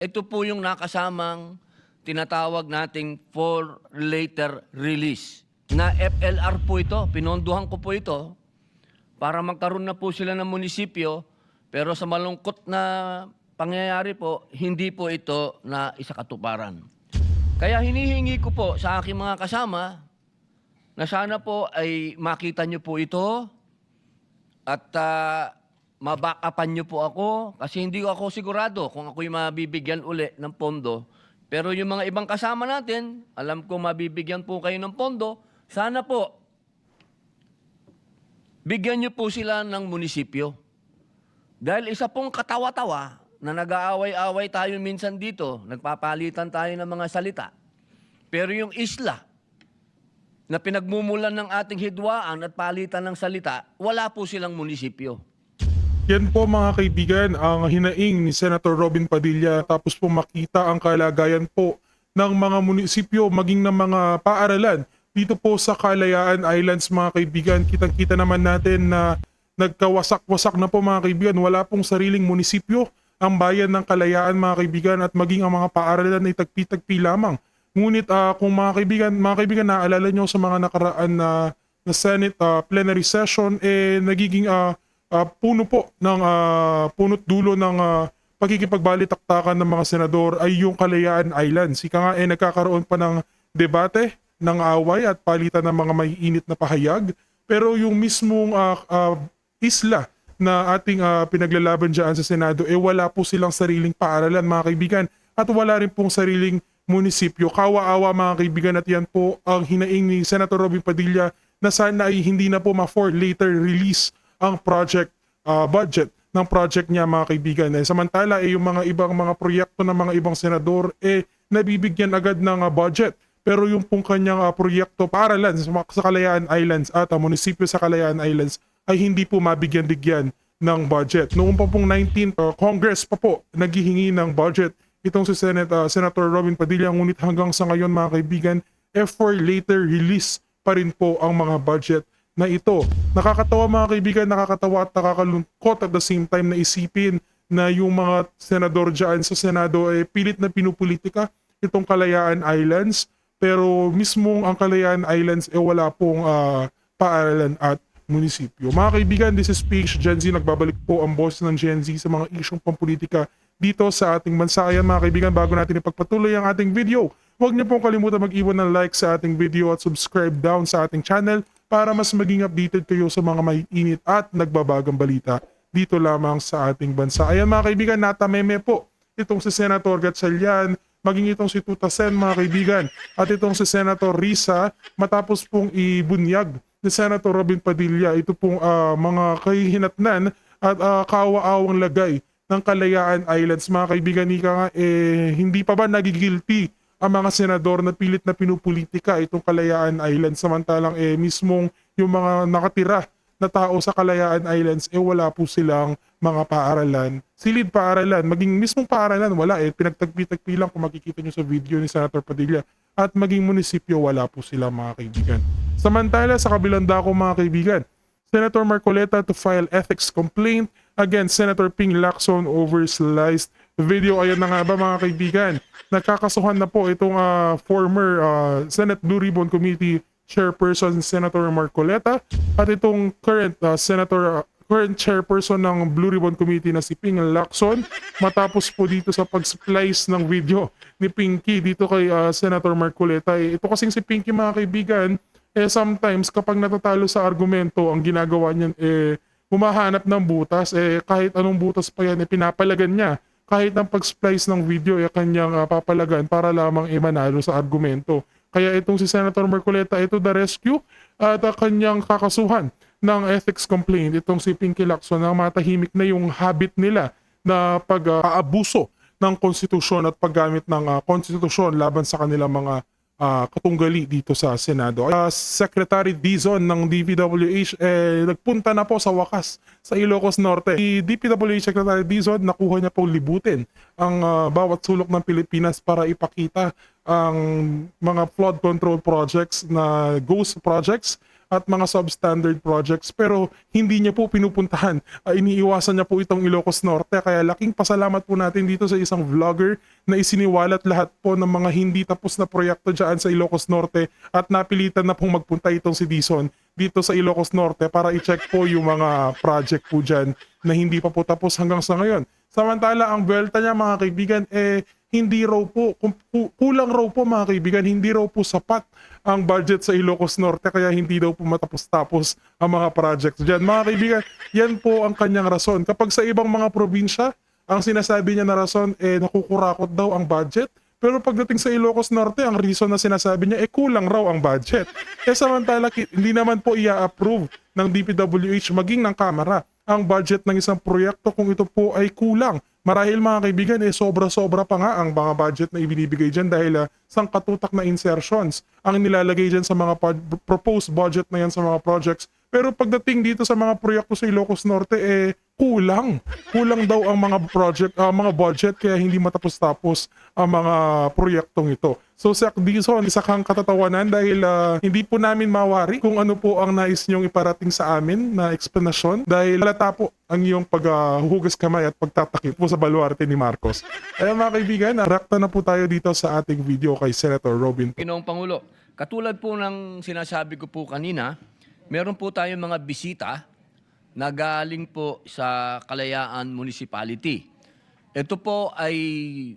ito po yung nakasamang tinatawag nating for later release. Na FLR po ito, pinondohan ko po ito para magkaroon na po sila ng munisipyo, pero sa malungkot na pangyayari po, hindi po ito na isakatuparan. Kaya hinihingi ko po sa aking mga kasama na sana po ay makita nyo po ito at mabackupan nyo po ako kasi hindi ako sigurado kung ako'y mabibigyan uli ng pondo. Pero yung mga ibang kasama natin, alam ko mabibigyan po kayo ng pondo, sana po bigyan nyo po sila ng munisipyo. Dahil isa pong katawa-tawa na nag-aaway-away tayo minsan dito, nagpapalitan tayo ng mga salita. Pero yung isla na pinagmumulan ng ating hidwaan at palitan ng salita, wala po silang munisipyo. Yan po mga kaibigan ang hinaing ni Senator Robin Padilla tapos po makita ang kalagayan po ng mga munisipyo maging ng mga paaralan dito po sa Kalayaan Islands mga kaibigan. Kitang-kita naman natin na nagkawasak-wasak na po mga kaibigan. Wala pong sariling munisipyo ang bayan ng Kalayaan mga kaibigan at maging ang mga paaralan ay tagpi-tagpi lamang. Ngunit kung mga kaibigan naalala nyo sa mga nakaraan na Senate plenary session nagiging puno po ng punot dulo ng pagkikipagbalitaktakan ng mga senador ay yung Kalayaan Islands. Ika nga nagkakaroon pa ng debate, ng away at palitan ng mga maiinit na pahayag. Pero yung mismong isla na ating pinaglalaban dyan sa Senado, wala po silang sariling paaralan mga kaibigan at wala rin pong sariling munisipyo. Kawa-awa mga kaibigan at yan po ang hinaing ni Senator Robin Padilla na sana ay hindi na po ma-for later release ang project budget ng project niya mga kaibigan. Samantala yung mga ibang mga proyekto ng mga ibang senador nabibigyan agad ng budget. Pero yung pong kanyang proyekto paaralan sa Kalayaan Islands at munisipyo sa Kalayaan Islands ay hindi po mabigyan-bigyan ng budget. Noong pa pong 19th Congress pa po naghihingi ng budget itong si Senator Robin Padilla, ngunit hanggang sa ngayon mga kaibigan, for later release pa rin po ang mga budget na ito. Nakakatawa mga kaibigan, nakakatawa at nakakalungkot at the same time na isipin na yung mga senador dyan sa Senado pilit na pinupolitika itong Kalayaan Islands, pero mismong ang Kalayaan Islands wala pong paaralan at munisipyo. Mga kaibigan, this is PH Gen Z. Nagbabalik po ang boss ng Gen Z sa mga isyong pampolitika dito sa ating bansa. Ayan mga kaibigan, bago natin ipagpatuloy ang ating video, huwag niyo pong kalimutan mag-iwan ng like sa ating video at subscribe down sa ating channel para mas maging updated kayo sa mga maiinit at nagbabagang balita dito lamang sa ating bansa. Ayan mga kaibigan, natameme po itong si Senator Gatchalian, maging itong si Tuta Sen mga kaibigan, at itong si Senator Risa matapos pong ibunyag ni Senator Robin Padilla ito pong mga kahihinatnan at kawa-awang lagay ng Kalayaan Islands mga kaibigan. Ika nga hindi pa ba nagigilty ang mga senador na pilit na pinupolitika itong Kalayaan Islands, samantalang mismong yung mga nakatira na tao sa Kalayaan Islands wala po silang mga paaralan, silid paaralan, maging mismong paaralan wala pinagtagpi-tagpi lang kung makikita nyo sa video ni Senator Padilla, at maging munisipyo wala po sila mga kaibigan. Samantala sa kabilang dako mga kaibigan, Senator Marcoleta to file ethics complaint against Senator Ping Lacson over sliced video. Ayan na nga ba mga kaibigan, nagkakasuhan na po itong former Senate Blue Ribbon Committee Chairperson Senator Marcoleta at itong current chairperson ng Blue Ribbon Committee na si Ping Lacson matapos po dito sa pag-splice ng video ni Pinky dito kay Senator Marcoleta. Ito kasing si Pinky mga kaibigan, sometimes kapag natatalo sa argumento, ang ginagawa niyan humahanap ng butas, kahit anong butas pa yan pinapalagan niya. Kahit ang pag-splice ng video kanyang papalagan para lamang manalo sa argumento. Kaya itong si Senator Marcoleta ito the rescue at kanyang kakasuhan ng ethics complaint itong si Pinky Lacson na matahimik na yung habit nila na pag-aabuso ng konstitusyon at paggamit ng konstitusyon laban sa kanilang mga katunggali dito sa Senado. Secretary Dizon ng DPWH nagpunta na po sa wakas sa Ilocos Norte. Si DPWH Secretary Dizon nakuha niya po libutin ang bawat sulok ng Pilipinas para ipakita ang mga flood control projects na ghost projects at mga substandard projects pero hindi niya po pinupuntahan. Iniiwasan niya po itong Ilocos Norte kaya laking pasalamat po natin dito sa isang vlogger na isiniwalat lahat po ng mga hindi tapos na proyekto dyan sa Ilocos Norte at napilitan na pong magpunta itong si Dison dito sa Ilocos Norte para i-check po yung mga project po dyan na hindi pa po tapos hanggang sa ngayon. Samantala ang Vuelta niya mga kaibigan hindi raw po, kulang raw po mga kaibigan, hindi raw po sapat ang budget sa Ilocos Norte kaya hindi daw po matapos-tapos ang mga projects dyan. Mga kaibigan, yan po ang kanyang rason. Kapag sa ibang mga probinsya, ang sinasabi niya na rason, nakukurakot daw ang budget. Pero pagdating sa Ilocos Norte, ang reason na sinasabi niya, kulang raw ang budget. Samantala, hindi naman po i-approve ng DPWH maging ng Kamara ang budget ng isang proyekto kung ito po ay kulang. Marahil mga kaibigan, sobra-sobra pa nga ang mga budget na ibinibigay dyan dahil sangkatutak na insertions ang nilalagay dyan sa mga proposed budget na yan sa mga projects. Pero pagdating dito sa mga proyekto sa Ilocos Norte, kulang. Kulang daw ang mga project, mga budget kaya hindi matapos-tapos ang mga proyektong ito. So Sec Dizon, isa kang katatawanan dahil hindi po namin mawari kung ano po ang nais niyong iparating sa amin na explanation dahil halata po ang iyong paghuhugas kamay at pagtatakip po sa baluarte ni Marcos. Kaya mga kaibigan, rakta na po tayo dito sa ating video kay Senator Robin. Ginoong Pangulo, katulad po ng sinasabi ko po kanina, meron po tayong mga bisita na galing po sa Kalayaan Municipality. Ito po ay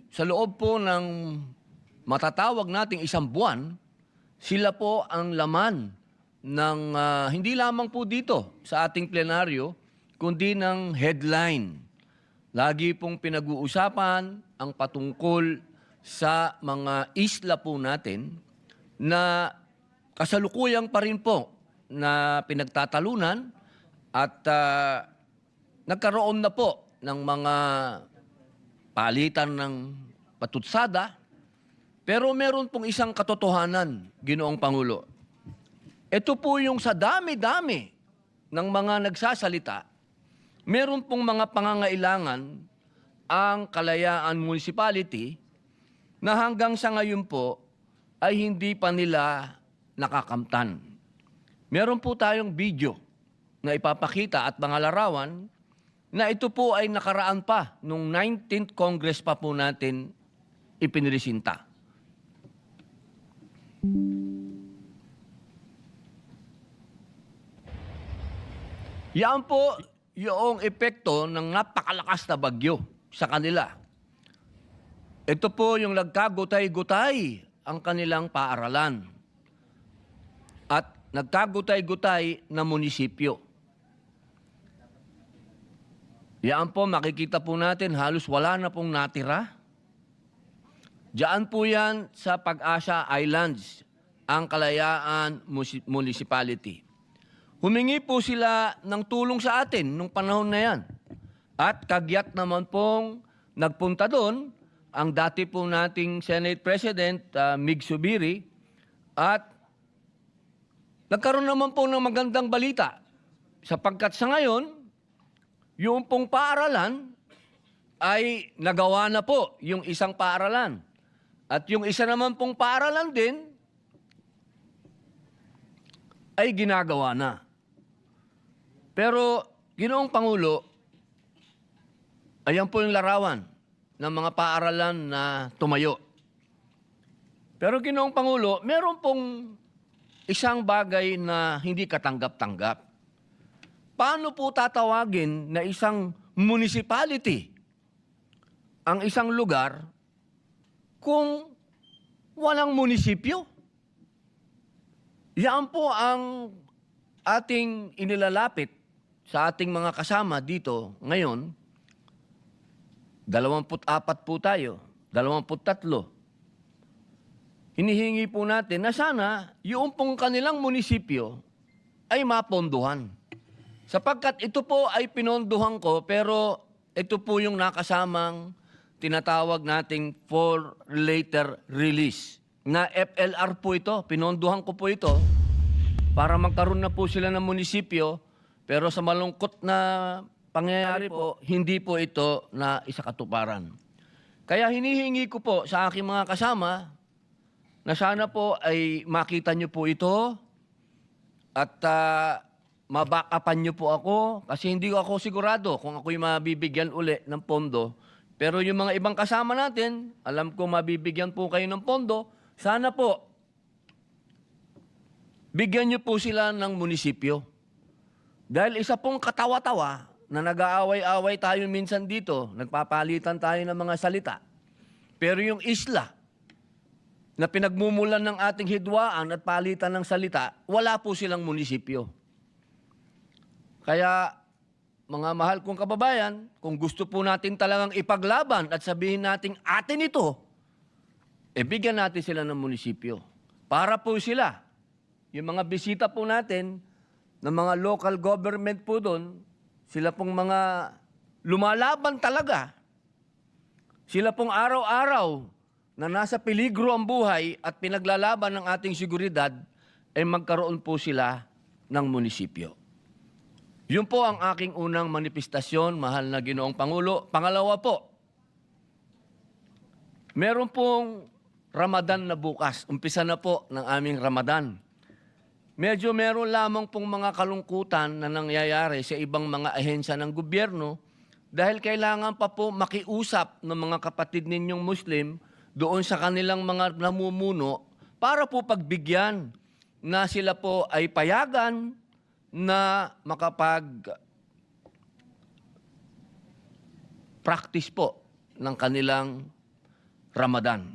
sa loob po ng matatawag nating isang buwan, sila po ang laman ng hindi lamang po dito sa ating plenaryo, kundi ng headline. Lagi pong pinag-uusapan ang patungkol sa mga isla po natin na kasalukuyang pa rin po na pinagtatalunan at nagkaroon na po ng mga palitan ng patutsada. Pero meron pong isang katotohanan, Ginoong Pangulo. Ito po yung sa dami-dami ng mga nagsasalita, meron pong mga pangangailangan ang Kalayaan Municipality na hanggang sa ngayon po ay hindi pa nila nakakamtan. Meron po tayong video na ipapakita at mga larawan na ito po ay nakaraan pa nung 19th Congress pa po natin ipinresinta. Yan po yung epekto ng napakalakas na bagyo sa kanila. Ito po yung nagkagutay-gutay ang kanilang paaralan at nagkagutay-gutay na munisipyo. Yan po, makikita po natin halos wala na pong natira. Diyan po yan sa Pag-asa Islands, ang Kalayaan Municipality. Humingi po sila ng tulong sa atin nung panahon na yan. At kagyat naman pong nagpunta doon ang dati po nating Senate President Mig Zubiri at nagkaroon naman po ng magandang balita sapagkat sa ngayon, yung pong paaralan ay nagawa na po yung isang paaralan. At yung isa naman pong paaralan din ay ginagawa na. Pero, Ginoong Pangulo, ayan po yung larawan ng mga paaralan na tumayo. Pero Ginoong Pangulo, meron pong isang bagay na hindi katanggap-tanggap. Paano po tatawagin na isang municipality ang isang lugar kung walang munisipyo? Yan po ang ating inilalapit sa ating mga kasama dito ngayon. 24 po tayo, 23. Hinihingi po natin na sana yung pong kanilang munisipyo ay mapondohan. Sapagkat ito po ay pinondohan ko, pero ito po yung nakasamang tinatawag nating for later release. Na FLR po ito, pinondohan ko po ito para magkaroon na po sila ng munisipyo, pero sa malungkot na pangyayari po, hindi po ito na isakatuparan. Kaya hinihingi ko po sa aking mga kasama na sana po ay makita nyo po ito At mabackupan niyo po ako kasi hindi ako sigurado kung ako'y mabibigyan uli ng pondo. Pero yung mga ibang kasama natin, alam ko mabibigyan po kayo ng pondo. Sana po, bigyan niyo po sila ng munisipyo. Dahil isa pong katawa-tawa na nag-aaway-away tayo minsan dito, nagpapalitan tayo ng mga salita. Pero yung isla na pinagmumulan ng ating hidwaan at palitan ng salita, wala po silang munisipyo. Kaya, mga mahal kong kababayan, kung gusto po natin talagang ipaglaban at sabihin natin atin ito, bigyan natin sila ng munisipyo. Para po sila, yung mga bisita po natin, ng mga local government po doon, sila pong mga lumalaban talaga. Sila pong araw-araw na nasa peligro ang buhay at pinaglalaban ng ating seguridad, ay magkaroon po sila ng munisipyo. Yun po ang aking unang manifestasyon, mahal na Ginoong Pangulo. Pangalawa po, meron pong Ramadan na bukas. Umpisa na po ng aming Ramadan. Medyo meron lamang pong mga kalungkutan na nangyayari sa ibang mga ahensya ng gobyerno dahil kailangan pa po makiusap ng mga kapatid ninyong Muslim doon sa kanilang mga namumuno para po pagbigyan na sila po ay payagan na makapag-practice po ng kanilang Ramadan.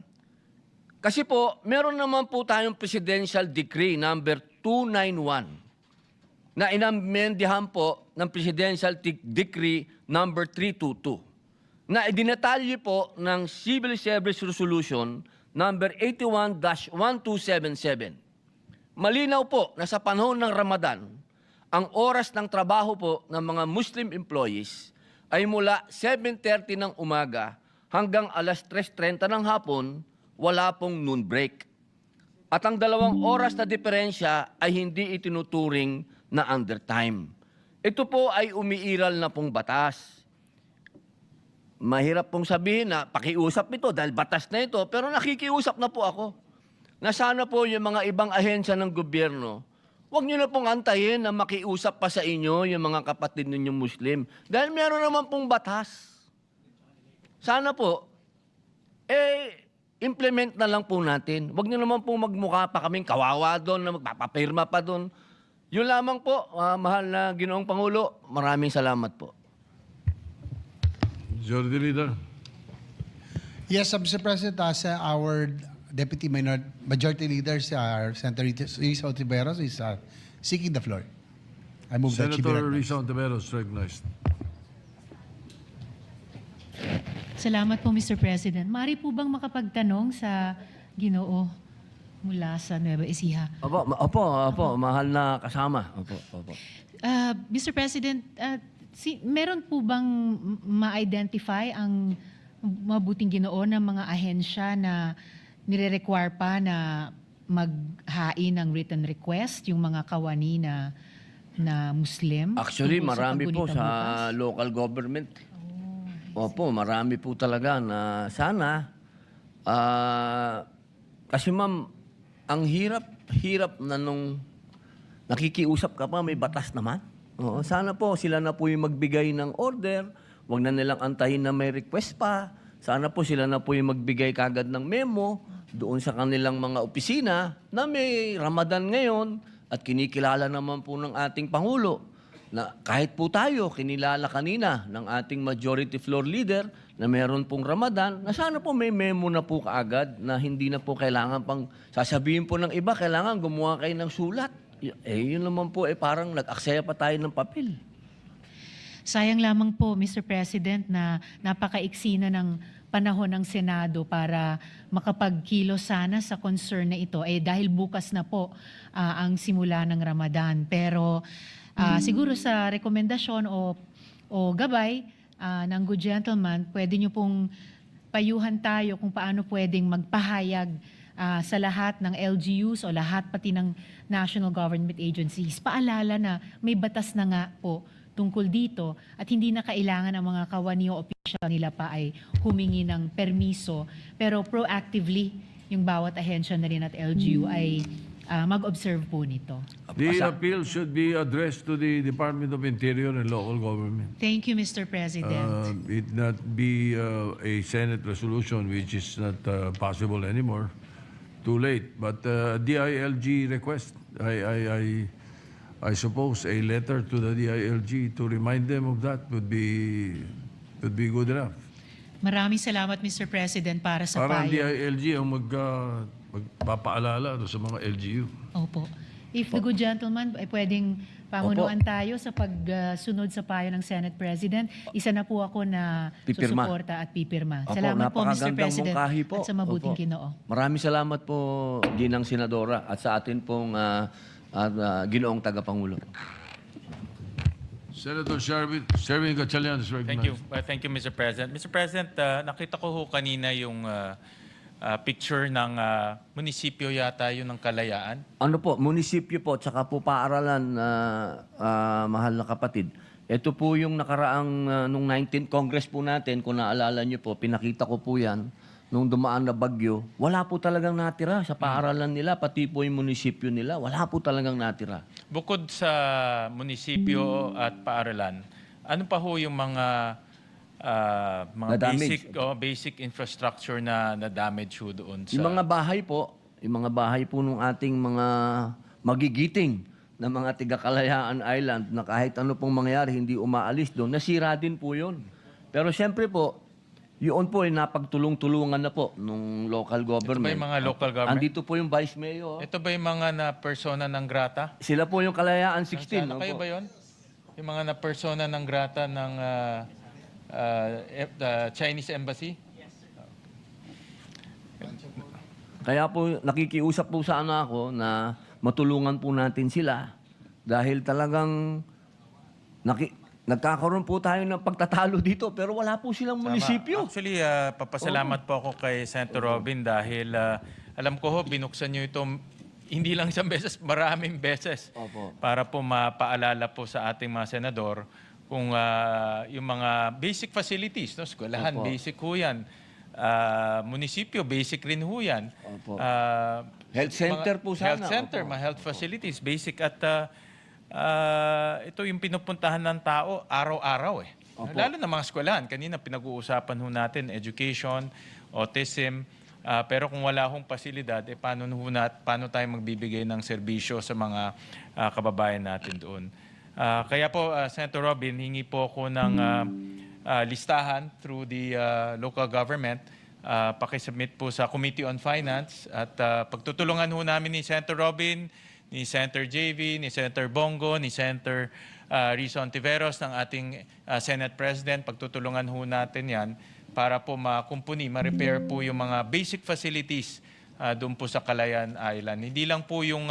Kasi po, meron naman po tayong Presidential Decree number 291 na inamendihan po ng Presidential Decree number 322 na idinatalye po ng Civil Service Resolution number 81-1277. Malinaw po na sa panahon ng Ramadan, ang oras ng trabaho po ng mga Muslim employees ay mula 7:30 ng umaga hanggang alas 3:30 ng hapon, wala pong noon break. At ang 2 oras na diferensya ay hindi itinuturing na undertime. Ito po ay umiiral na pong batas. Mahirap pong sabihin na pakiusap ito dahil batas na ito, pero nakikiusap na po ako na sana po yung mga ibang ahensya ng gobyerno, huwag nyo na pong antayin na makiusap pa sa inyo yung mga kapatid ninyong Muslim. Dahil meron naman pong batas. Sana po, implement na lang po natin. Huwag nyo naman pong magmukha pa kaming kawawa doon na magpapapirma pa doon. Yun lamang po, mahal na Ginoong Pangulo, maraming salamat po. Majority Leader. Yes, Mr. President, as our Deputy Majority Leader, Senator Risa Ontiveros, is seeking the floor. I move that she be Senator recognized. Risa Ontiveros, recognized. Salamat po, Mr. President. Maaari po bang makapagtanong sa Ginoo mula sa Nueva Ecija? Opo, mahal na kasama. Opo. Mr. President, meron po bang ma-identify ang mabuting Ginoo ng mga ahensya na nire-require pa na maghain ng written request yung mga kawani na Muslim? Actually, tungkol marami po paggunita sa bukas? local government. Opo, marami po talaga na sana. Kasi ma'am, ang hirap na nung nakikiusap ka pa, may batas naman. Oo, sana po sila na po yung magbigay ng order. Huwag na nilang antahin na may request pa. Sana po sila na po yung magbigay kagad ng memo doon sa kanilang mga opisina na may Ramadan ngayon at kinikilala naman po ng ating Pangulo na kahit po tayo kinilala kanina ng ating majority floor leader na meron pong Ramadan, na sana po may memo na po kaagad na hindi na po kailangan pang sasabihin po ng iba, kailangan gumawa kayo ng sulat. Yun naman po, parang nag-aksaya pa tayo ng papel. Sayang lamang po, Mr. President, na napakaiksi na ng panahon ng Senado para makapagkilos sana sa concern na ito. Dahil bukas na po ang simula ng Ramadan. Pero siguro sa rekomendasyon o gabay ng good gentleman, pwede nyo pong payuhan tayo kung paano pwedeng magpahayag sa lahat ng LGUs o lahat pati ng national government agencies. Paalala na may batas na nga po tungkol dito at hindi na kailangan ang mga kawani o official nila pa ay humingi ng permiso. Pero proactively, yung bawat ahensya na rin at LGU ay mag-observe po nito. The appeal should be addressed to the Department of Interior and local government. Thank you, Mr. President. It not be a Senate resolution, which is not possible anymore. Too late. But DILG request, I suppose a letter to the DILG to remind them of that would be good enough. Maraming salamat, Mr. President, para sa Para ang payo. DILG ang magpapaalala sa mga LGU. Opo. If the good gentleman ay pwedeng pamunuan tayo sa pagsunod sa payo ng Senate President, isa na po ako na Pipirma. susuporta at pipirma. Opo, Salamat po, Mr. napakagandang President, mungkahi po. at sa mabuting Opo. Ginoo. Maraming salamat po, Ginang Senadora, at sa atin pong ginoong tagapangulo. Senator Sherwin Gatchalian is Thank you. recognized. Thank you, Mr. President. Mr. President, nakita ko ho kanina yung picture ng munisipyo yata yun ng Kalayaan. Ano po, munisipyo po, tsaka po paaralan, mahal na kapatid. Ito po yung nakaraang, nung 19th Congress po natin, kung naalala nyo po, pinakita ko po yan, nung dumaan na bagyo, wala po talagang natira sa paaralan nila, pati po yung munisipyo nila, wala po talagang natira. Bukod sa munisipyo at paaralan, ano pa ho yung mga Na-damage. basic infrastructure na damage ho doon sa... Yung mga bahay po nung ating mga magigiting na mga tiga-Kalayaan Island na kahit ano pong mangyari, hindi umaalis doon, nasira din po yun. Pero siyempre po, yun po ay napagtulong-tulungan na po nung local Ito ba government. yung mga local government? Andito po yung Vice Mayor. Ito ba yung mga na persona ng grata? Sila po yung Kalayaan 16. Ano kayo opo. ba yun? Yung mga na persona ng grata ng Chinese Embassy? Kaya po nakikiusap po sana ako na matulungan po natin sila dahil talagang nagkakaroon po tayo ng pagtatalo dito pero wala po silang munisipyo. Actually, papasalamat po ako kay Senator Robin dahil alam ko ho, binuksan nyo ito hindi lang isang beses, maraming beses. Opo. Para po mapaalala po sa ating mga senador kung yung mga basic facilities, no? Eskwelahan, Opo. basic ho yan. Munisipyo, basic rin ho yan. Opo. Health Health center po sana. Health center, Opo. mga health facilities, basic at ito yung pinupuntahan ng tao araw-araw eh. Opo. Lalo na mga eskwelahan. Kanina pinag-uusapan ho natin, education, autism. Pero kung wala hong pasilidad, paano tayo magbibigay ng serbisyo sa mga kababayan natin doon? Kaya po, Senator Robin, hingi po ako ng listahan through the local government. Pakisubmit po sa Committee on Finance at pagtutulungan ho namin ni Senator Robin, ni Senator JV, ni Senator Bongo, ni Senator Risa Ontiveros ng ating Senate President. Pagtutulungan ho natin yan para po makumpuni, ma-repair po yung mga basic facilities doon po sa Kalayaan Island. Hindi lang po yung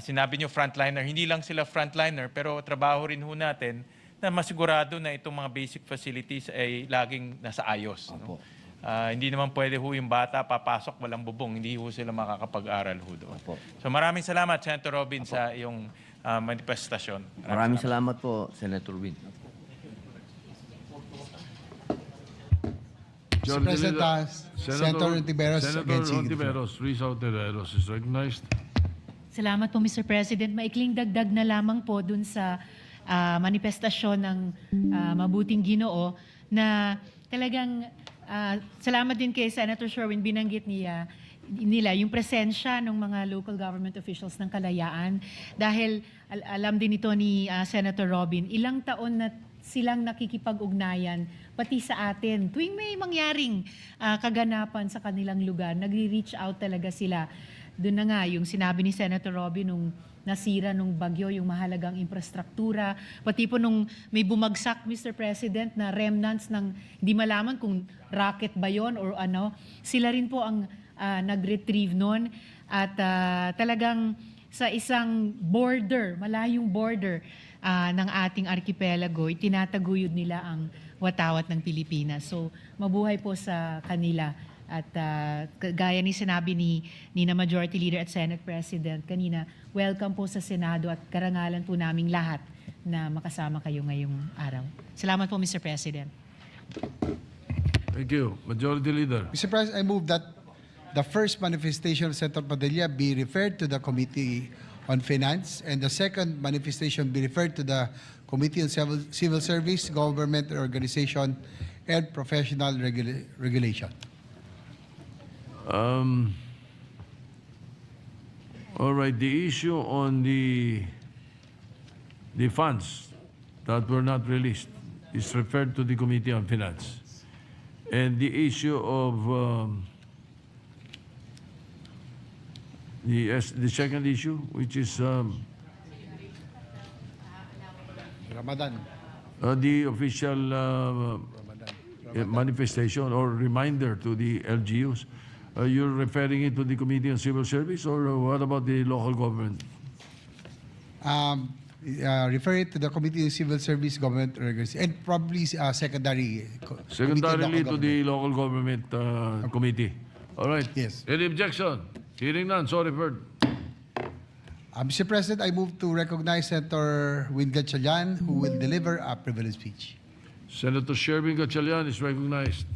sinabi nyo frontliner, hindi lang sila frontliner, pero trabaho rin ho natin na masigurado na itong mga basic facilities ay laging nasa ayos. No? Hindi naman pwede ho yung bata papasok walang bubong, hindi ho sila makakapag-aral ho doon. Opo. So maraming salamat, Senator Robin, sa iyong manifestasyon. Maraming salamat po, Senator Win. Mr. President, Senator Ontiveros Senator against Sigrid. Ontiveros, Risa Ontiveros is recognized. Salamat po, Mr. President. Maikling dagdag na lamang po dun sa manifestasyon ng mabuting Ginoo na talagang salamat din kay Senator Sherwin, binanggit nila yung presensya ng mga local government officials ng Kalayaan dahil alam din ito ni Senator Robin, ilang taon na silang nakikipag-ugnayan pati sa atin. Tuwing may mangyaring kaganapan sa kanilang lugar, nagre-reach out talaga sila. Doon na nga, yung sinabi ni Senator Robin nung nasira nung bagyo, yung mahalagang infrastruktura, pati po nung may bumagsak, Mr. President, na remnants ng hindi malaman kung rocket ba yon or ano, sila rin po ang nag-retrieve nun. At talagang sa isang border, malayong border ng ating archipelago, itinataguyod nila ang watawat ng Pilipinas. So, mabuhay po sa kanila. At gaya ni sinabi ni na Majority Leader at Senate President kanina, welcome po sa Senado at karangalan po naming lahat na makasama kayo ngayong araw. Salamat po, Mr. President. Thank you. Majority Leader. Mr. President, I move that the first manifestation of Senator Padilla be referred to the Committee on Finance, and the second manifestation be referred to the Committee on Civil Service, Government Organization, and Professional Regulation. All right, the issue on the funds that were not released is referred to the Committee on Finance. And the issue of the second issue, which is Ramadan. the official manifestation or reminder to the LGUs, you're referring it to the Committee on Civil Service, or what about the local government? Refer it to the Committee on Civil Service, Government Organization, and probably secondary. Secondarily to the local government committee. All right. Yes. Any objection? Hearing none, so referred. Mr. President, I move to recognize Senator Win Gatchalian, who will deliver a privilege speech. Senator Sherwin Gatchalian is recognized.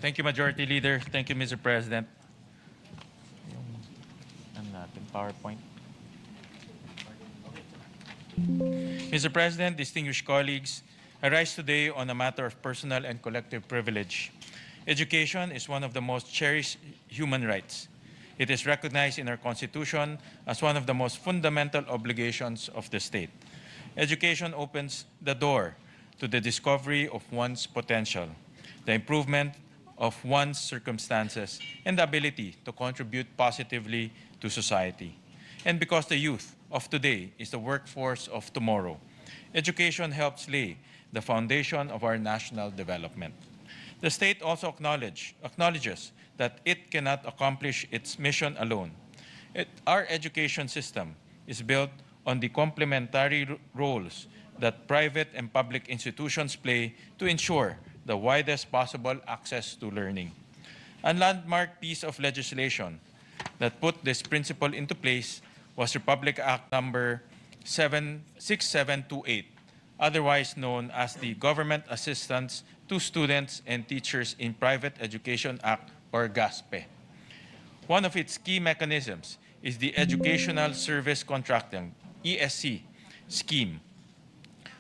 Thank you, Majority Leader. Thank you, Mr. President. Ano natin, PowerPoint. Mr. President, distinguished colleagues, I rise today on a matter of personal and collective privilege. Education is one of the most cherished human rights. It is recognized in our Constitution as one of the most fundamental obligations of the state. Education opens the door to the discovery of one's potential, the improvement of one's circumstances, and the ability to contribute positively to society. And because the youth of today is the workforce of tomorrow, education helps lay the foundation of our national development. The state also acknowledges that it cannot accomplish its mission alone. Our education system is built on the complementary roles that private and public institutions play to ensure the widest possible access to learning. A landmark piece of legislation that put this principle into place was Republic Act number 6728, otherwise known as the Government Assistance to Students and Teachers in Private Education Act, or GASPE. One of its key mechanisms is the Educational Service Contracting, ESC, scheme,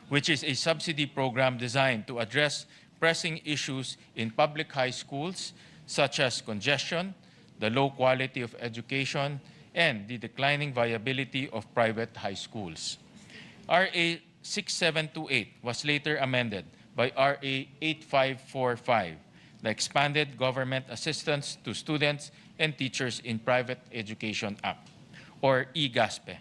which is a subsidy program designed to address pressing issues in public high schools, such as congestion, the low quality of education, and the declining viability of private high schools. RA 6728 was later amended by RA 8545, the Expanded Government Assistance to Students and Teachers in Private Education Act, or EGASPE.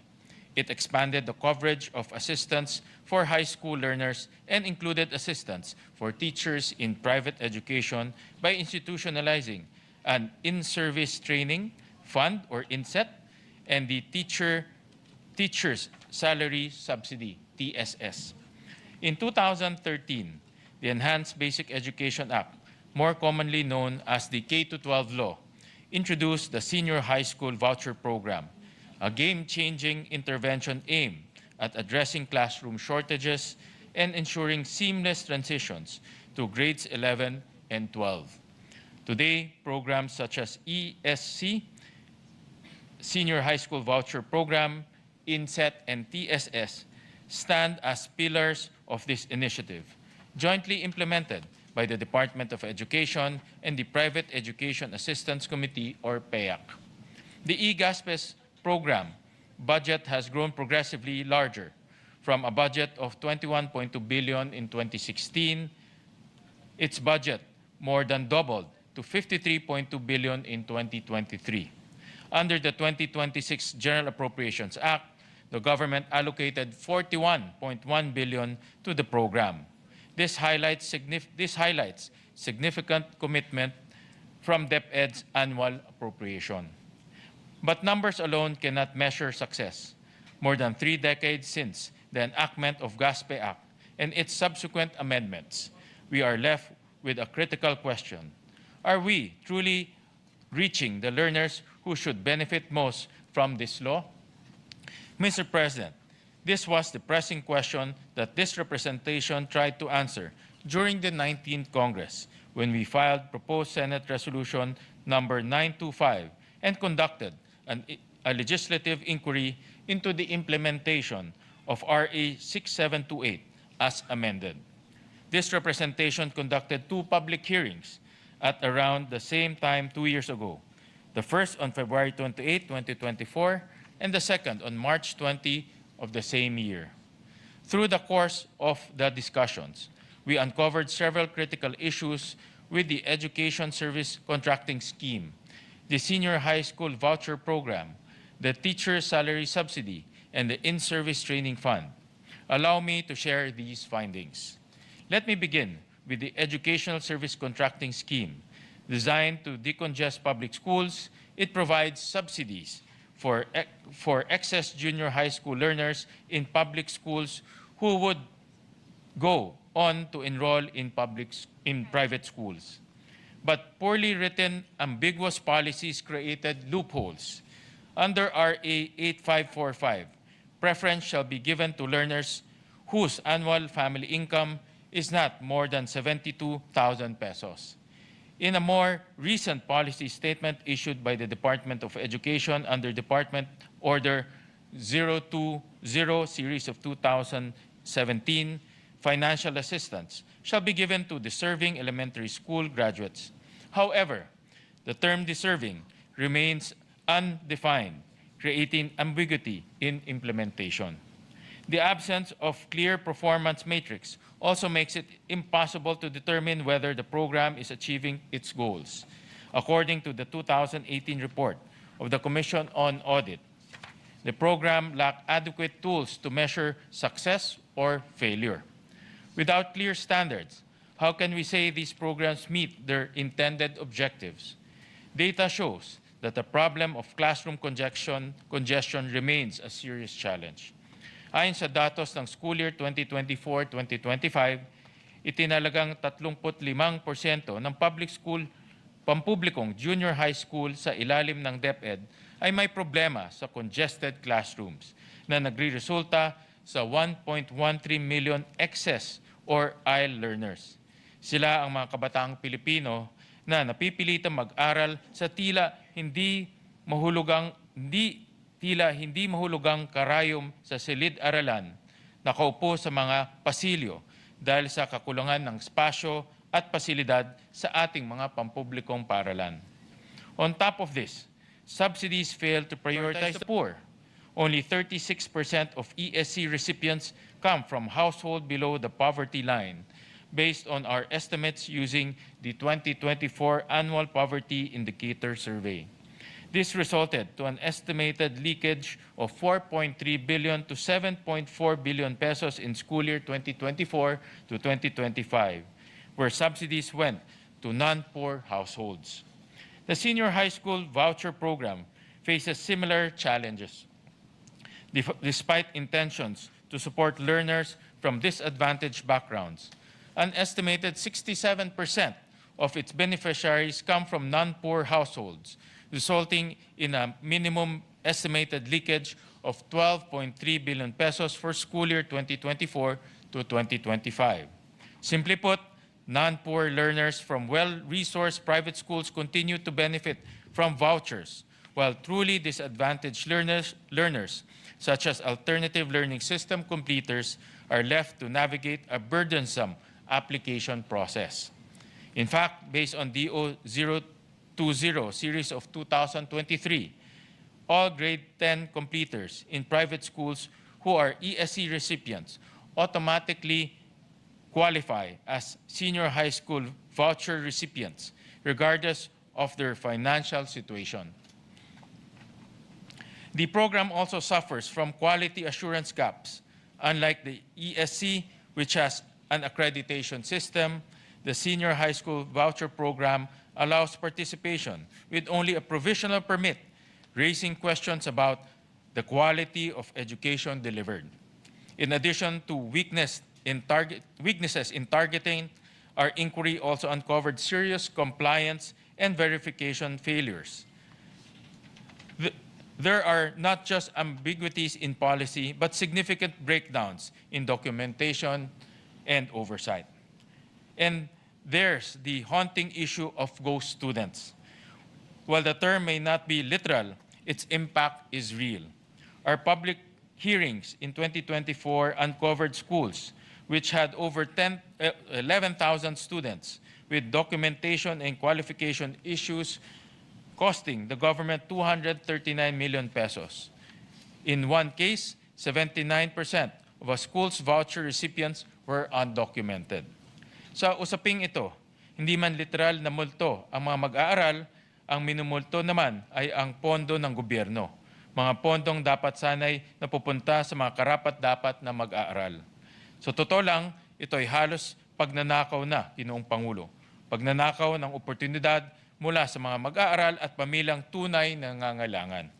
It expanded the coverage of assistance for high school learners and included assistance for teachers in private education by institutionalizing an in-service training fund, or INSET, and the Teacher's Salary Subsidy, TSS. In 2013, the Enhanced Basic Education Act, more commonly known as the K-12 law, introduced the Senior High School Voucher Program, a game-changing intervention aimed at addressing classroom shortages and ensuring seamless transitions to grades 11 and 12. Today, programs such as ESC, Senior High School Voucher Program, INSET, and TSS stand as pillars of this initiative, jointly implemented by the Department of Education and the Private Education Assistance Committee, or PEAC. The EGASPE's program budget has grown progressively larger, from a budget of 21.2 billion in 2016. Its budget more than doubled to 53.2 billion in 2023. Under the 2026 General Appropriations Act, the government allocated 41.1 billion to the program. This highlights significant commitment from DepEd's annual appropriation. But numbers alone cannot measure success. More than 3 decades since the enactment of GASPE Act and its subsequent amendments, we are left with a critical question. Are we truly reaching the learners who should benefit most from this law? Mr. President, This was the pressing question that this representation tried to answer during the 19th Congress when we filed proposed Senate Resolution number 925 and conducted a legislative inquiry into the implementation of RA 6728 as amended. This representation conducted 2 public hearings at around the same time 2 years ago. The first on February 28, 2024, and the second on March 20 of the same year. Through the course of the discussions, we uncovered several critical issues with the Education Service Contracting Scheme, the Senior High School Voucher Program, the Teacher Salary Subsidy, and the In-Service Training Fund. Allow me to share these findings. Let me begin with the Educational Service Contracting Scheme. Designed to decongest public schools, it provides subsidies for excess junior high school learners in public schools who would go on to enroll in private schools. But poorly written, ambiguous policies created loopholes. Under RA 8545, preference shall be given to learners whose annual family income is not more than 72,000 pesos. In a more recent policy statement issued by the Department of Education under Department Order 020 Series of 2017, financial assistance shall be given to deserving elementary school graduates. However, the term deserving remains undefined, creating ambiguity in implementation. The absence of clear performance matrix also makes it impossible to determine whether the program is achieving its goals. According to the 2018 report of the Commission on Audit, the program lacked adequate tools to measure success or failure. Without clear standards, how can we say these programs meet their intended objectives? Data shows that the problem of classroom congestion remains a serious challenge. Ayon sa datos ng school year 2024-2025, itinalagang 35% ng public school, pampublikong junior high school sa ilalim ng DepEd ay may problema sa congested classrooms na nagre-resulta sa 1.13 million excess or IEL learners. Sila ang mga kabataang Pilipino na napipilitang mag-aral sa tila hindi mahulugang karayom sa silid-aralan, nakaupo sa mga pasilyo dahil sa kakulangan ng espasyo at pasilidad sa ating mga pampublikong paaralan. On top of this, subsidies fail to prioritize the poor. Only 36% of ESC recipients come from households below the poverty line, based on our estimates using the 2024 Annual Poverty Indicator Survey. This resulted to an estimated leakage of 4.3 billion to 7.4 billion pesos in school year 2024 to 2025, where subsidies went to non-poor households. The Senior High School Voucher Program faces similar challenges. Despite intentions to support learners from disadvantaged backgrounds, an estimated 67% of its beneficiaries come from non-poor households, resulting in a minimum estimated leakage of 12.3 billion pesos for school year 2024 to 2025. Simply put, non-poor learners from well-resourced private schools continue to benefit from vouchers, while truly disadvantaged learners such as alternative learning system completers are left to navigate a burdensome application process. In fact, based on DO 020 series of 2023, all grade 10 completers in private schools who are ESC recipients automatically qualify as senior high school voucher recipients, regardless of their financial situation. The program also suffers from quality assurance gaps. Unlike the ESC, which has an accreditation system, the Senior High School Voucher Program allows participation with only a provisional permit, raising questions about the quality of education delivered. In addition to weaknesses in targeting, our inquiry also uncovered serious compliance and verification failures. There are not just ambiguities in policy, but significant breakdowns in documentation and oversight. And there's the haunting issue of ghost students. While the term may not be literal, its impact is real. Our public hearings in 2024 uncovered schools which had over 11,000 students with documentation and qualification issues costing the government 239 million pesos. In one case, 79% of a school's voucher recipients were undocumented. Sa usaping ito, hindi man literal na multo ang mga mag-aaral, ang minumulto naman ay ang pondo ng gobyerno. Mga pondong dapat sanay napupunta sa mga karapat-dapat na mag-aaral. So totoo lang, ito ay halos pagnanakaw na, Ginoong Pangulo. Pagnanakaw ng oportunidad mula sa mga mag-aaral at pamilyang tunay na nangangailangan.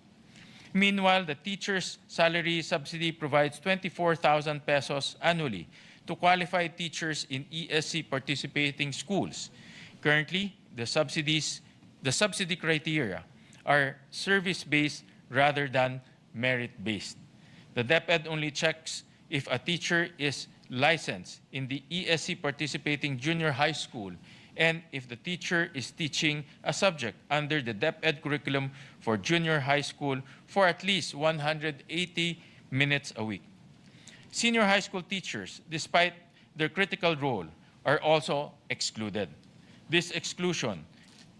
Meanwhile, the teacher's salary subsidy provides 24,000 pesos annually to qualified teachers in ESC participating schools. Currently, the subsidy criteria are service-based rather than merit-based. The DepEd only checks if a teacher is licensed in the ESC participating junior high school and if the teacher is teaching a subject under the DepEd curriculum for junior high school for at least 180 minutes a week. Senior high school teachers, despite their critical role, are also excluded. This exclusion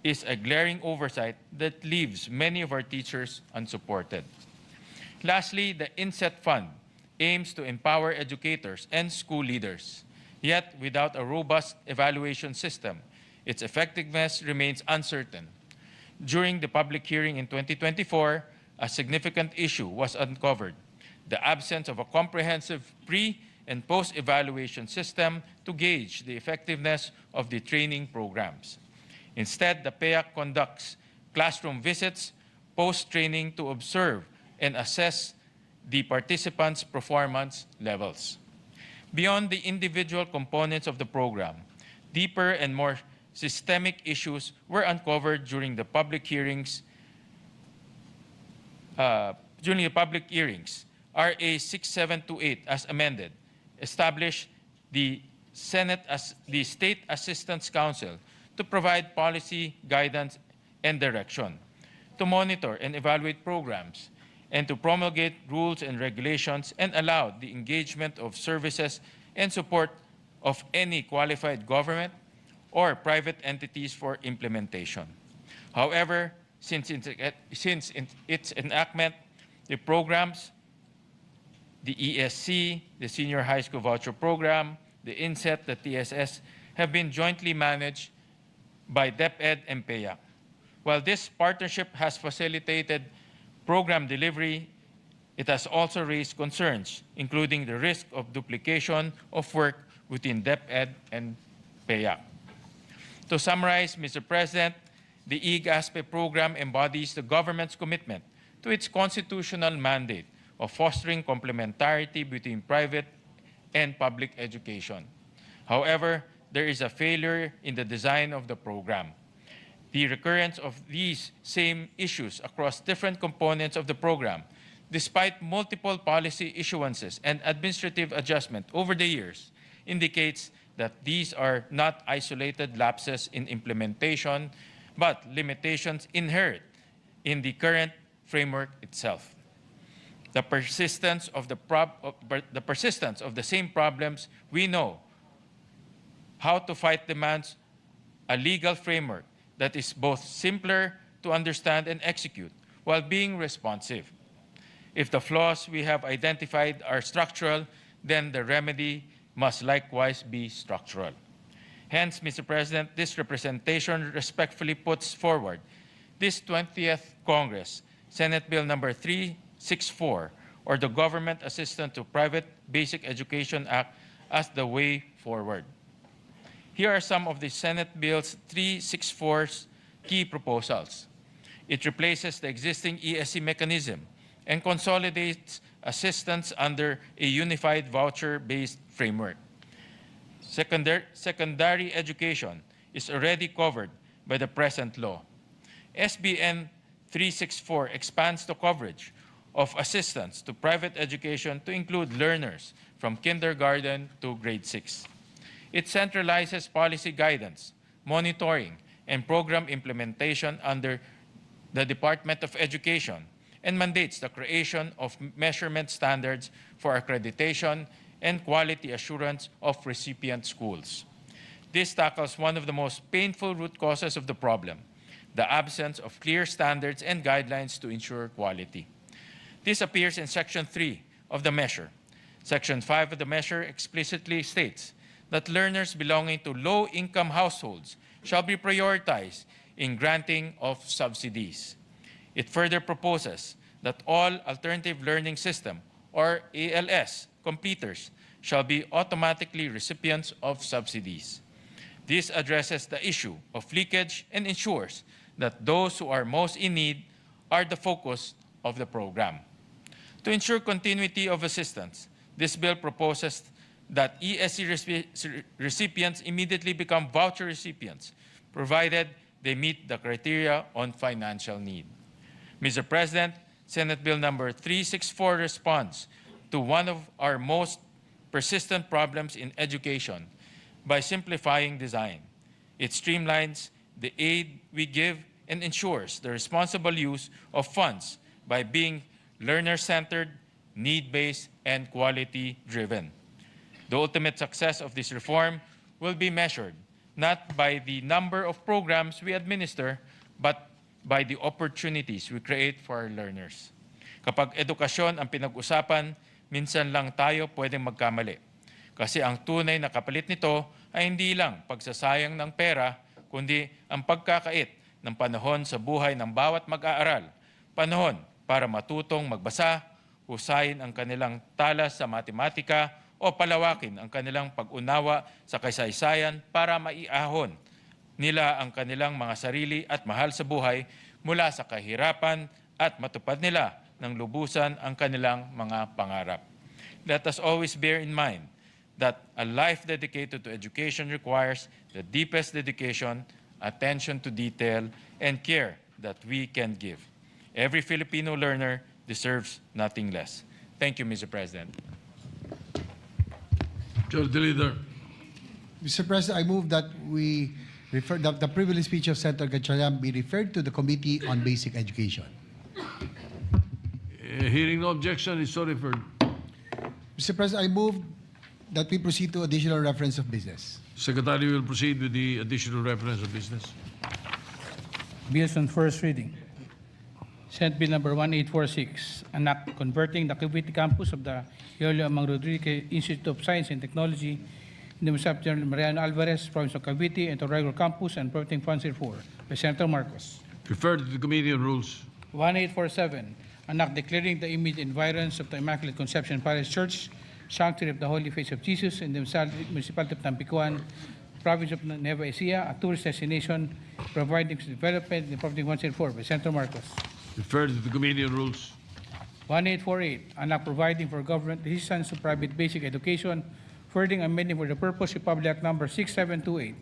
is a glaring oversight that leaves many of our teachers unsupported. Lastly, the INSET Fund aims to empower educators and school leaders. Yet, without a robust evaluation system, its effectiveness remains uncertain. During the public hearing in 2024, a significant issue was uncovered: the absence of a comprehensive pre- and post-evaluation system to gauge the effectiveness of the training programs. Instead, the PEAC conducts classroom visits post-training to observe and assess the participants' performance levels. Beyond the individual components of the program, deeper and more systemic issues were uncovered during the public hearings. RA 6728, as amended, established the State Assistance Council to provide policy guidance and direction, to monitor and evaluate programs, and to promulgate rules and regulations, and allow the engagement of services and support of any qualified government or private entities for implementation. However, since its enactment, the programs, the ESC, the Senior High School Voucher Program, the INSET, the TSS, have been jointly managed by DepEd and PEAC. While this partnership has facilitated program delivery, it has also raised concerns, including the risk of duplication of work within DepEd and PEAC. To summarize, Mr. President, the EAG-ASPE program embodies the government's commitment to its constitutional mandate of fostering complementarity between private and public education. However, there is a failure in the design of the program. The recurrence of these same issues across different components of the program, despite multiple policy issuances and administrative adjustment over the years, indicates that these are not isolated lapses in implementation, but limitations inherent in the current framework itself. The persistence of the same problems we know how to fight demands a legal framework that is both simpler to understand and execute while being responsive. If the flaws we have identified are structural, then the remedy must likewise be structural. Hence, Mr. President, this representation respectfully puts forward this 20th Congress, Senate Bill number 364, or the Government Assistance to Private Basic Education Act, as the way forward. Here are some of the Senate Bill's 364's key proposals. It replaces the existing ESC mechanism and consolidates assistance under a unified voucher-based framework. Secondary education is already covered by the present law. SBN 364 expands the coverage of assistance to private education to include learners from kindergarten to grade 6. It centralizes policy guidance, monitoring, and program implementation under the Department of Education and mandates the creation of measurement standards for accreditation and quality assurance of recipient schools. This tackles one of the most painful root causes of the problem, the absence of clear standards and guidelines to ensure quality. This appears in Section 3 of the measure. Section 5 of the measure explicitly states that learners belonging to low-income households shall be prioritized in granting of subsidies. It further proposes that all alternative learning system, or ALS, completers shall be automatically recipients of subsidies. This addresses the issue of leakage and ensures that those who are most in need are the focus of the program. To ensure continuity of assistance, this bill proposes that ESC recipients immediately become voucher recipients, provided they meet the criteria on financial need. Mr. President, Senate Bill number 364 responds to one of our most persistent problems in education by simplifying design. It streamlines the aid we give and ensures the responsible use of funds by being learner-centered, need-based, and quality-driven. The ultimate success of this reform will be measured not by the number of programs we administer, but by the opportunities we create for our learners. Kapag edukasyon ang pinag-usapan, minsan lang tayo pwedeng magkamali. Kasi ang tunay na kapalit nito ay hindi lang pagsasayang ng pera, kundi ang pagkakait ng panahon sa buhay ng bawat mag-aaral. Panahon para matutong magbasa, husayin ang kanilang talas sa matematika, o palawakin ang kanilang pag-unawa sa kasaysayan para maiahon nila ang kanilang mga sarili at mahal sa buhay mula sa kahirapan at matupad nila ng lubusan ang kanilang mga pangarap. Let us always bear in mind that a life dedicated to education requires the deepest dedication, attention to detail, and care that we can give. Every Filipino learner deserves nothing less. Thank you, Mr. President. Majority Leader. Mr. President, I move that we refer the privilege speech of Senator Gatchalian be referred to the Committee on Basic Education. Hearing no objection, is so referred. Mr. President, I move that we proceed to additional reference of business. Secretary will proceed with the additional reference of business. Bills on first reading. Senate Bill number 1846, an act converting the Cavite campus of the Julio Amang Rodriguez Institute of Science and Technology in the municipality of Mariano Alvarez, province of Cavite, into regular campus and appropriating funds therefor, by Senator Marcos. Referred to the Committee on Rules. 1847, an act declaring the immediate environs of the Immaculate Conception Parish Church, Sanctuary of the Holy Face of Jesus, in the municipality of Tampicuan, province of Nueva Ecija, a tourist destination, providing for development and appropriating funds therefor, by Senator Marcos. Referred to the Committee on Rules. 1848, an act providing for government assistance to private basic education, furthering amending for the purpose of Public Act number 6728.